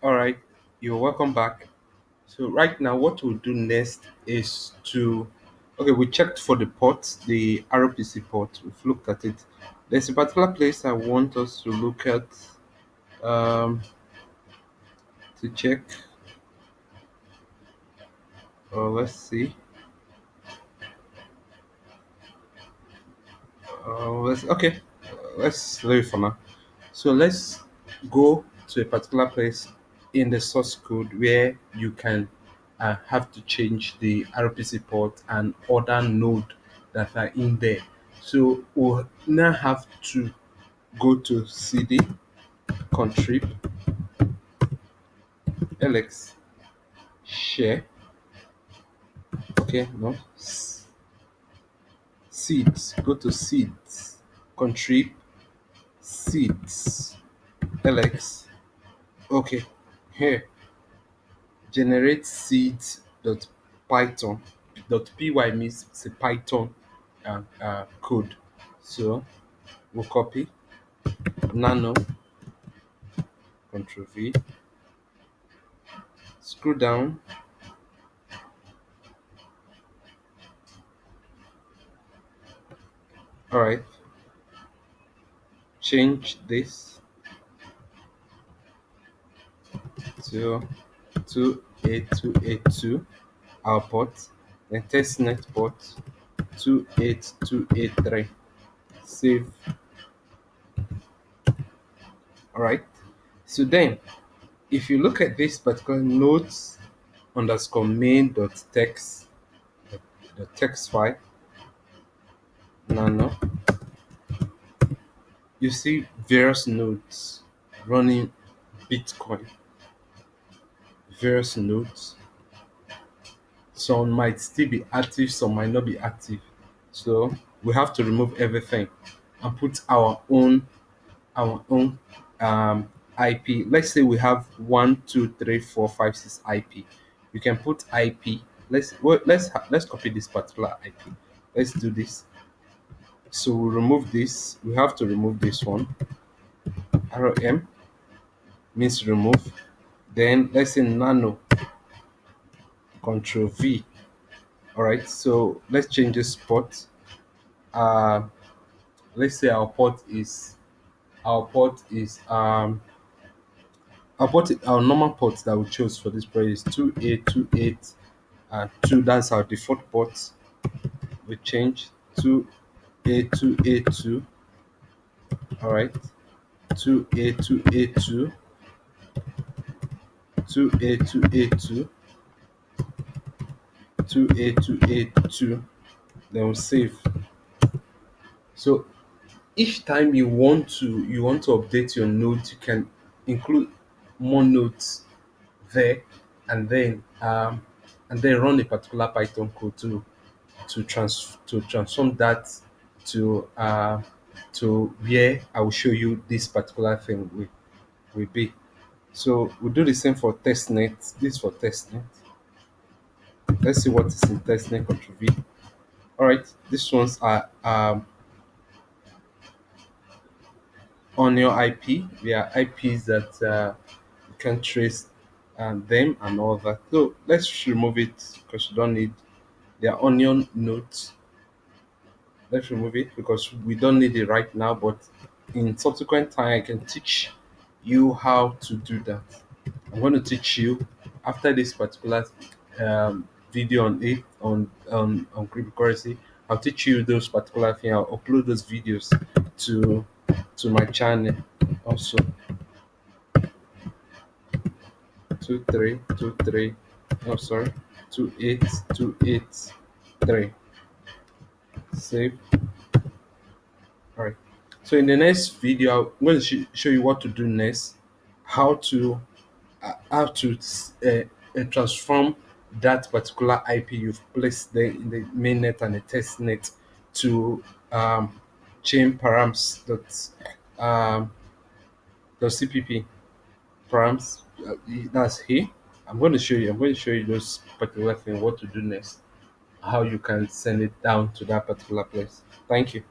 All right, you're welcome back. So right now, what we'll do next is okay, we checked for the port, the RPC port. We've looked at it. There's a particular place I want us to look at um, to check. Let's see. Let's okay. Let's leave it for now. So let's go to a particular place in the source code where you can have to change the RPC port and other node that are in there. So we'll now have to go to cd contrib lx share. Okay, no seeds. Go to seeds contrib seeds lx. Okay, here generate seeds dot python dot py means it's a Python code. So we'll copy nano, control V, scroll down. All right, change this to 28282 our port, then testnet port 28283. Save. All right. So then, if you look at this particular notes underscore main dot text, the text file, nano, you see various nodes running Bitcoin. Various nodes. Some might still be active, some might not be active. So we have to remove everything and put our own IP. Let's say we have 1 2 3 4 5 6 IP. You can put IP. Let's copy this particular IP. Let's do this. So we remove this. We have to remove this one. ROM means remove. Then let's say nano, control V. All right. So let's change this port. Uh, let's say our normal port that we chose for this project is 2828 2. That's our default port. We change 28282. All right, 28282, 28282, 28282. Then we save. So each time you want to update your nodes, you can include more nodes there, and then run a particular Python code to transform that to where I will show you this particular thing will be. So we'll do the same for testnet. This for testnet. Let's see what is in testnet control V. All right, these ones are on your IP. They are IPs that you can trace them and all that. So let's remove it because you don't need their onion nodes. Let's remove it because we don't need it right now, but in subsequent time I can teach you how to do that. I'm going to teach you after this particular video on it on cryptocurrency. I'll teach you those particular things. I'll upload those videos to my channel also. 2323, oh sorry, 28283. Save. All right. So in the next video, I'm going to show you what to do next, how to transform that particular IP you've placed there in the mainnet and the testnet to chain params dot cpp params. That's here. I'm going to show you. I'm going to show you those particular things. What to do next, how you can send it down to that particular place. Thank you.